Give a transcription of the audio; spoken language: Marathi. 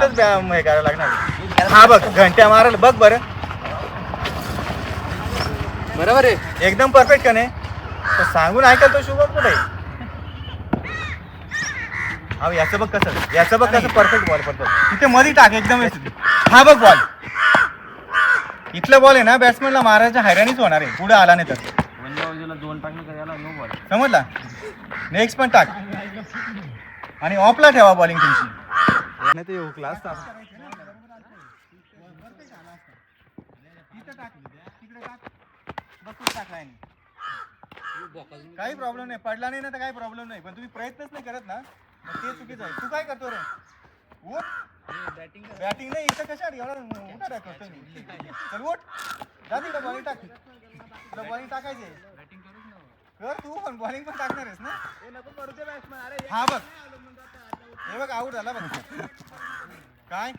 हे करायला लागणार. हा बघ घंट्या मारायला बघ बरं. बरोबर आहे, एकदम परफेक्ट का नाही. तर सांगून ऐकाल तो शुभम कुठे. अहो याचं बघ कसं परफेक्ट बॉल पडतो. तिथे मध्ये टाक एकदम. हा बघ बॉल. इथलं बॉल आहे ना बॅट्समॅनला मारायच्या हैराणीच होणार आहे पुढे आला नाही तर. दोन टाकले तर याला नो बॉल. समजला. नेक्स्ट पण टाक आणि ऑफला ठेवा बॉलिंग तुमची. नाही ते क्लास काही प्रॉब्लेम नाही. पडला नाही ना तर काही प्रॉब्लेम नाही. पण तुम्ही प्रयत्नच नाही करत ना ते चुकीचं आहे. तू काय करतो रे. बॅटिंग नाही इथं कशा उठा करतो मी. चल उठ जा तिकडे बॉलिंग टाक. तुला बॉलिंग टाकायची कर तू पण बॉलिंग पण टाकणार आहेस ना. हा बघ हे बघ आऊट झाला बघ. काय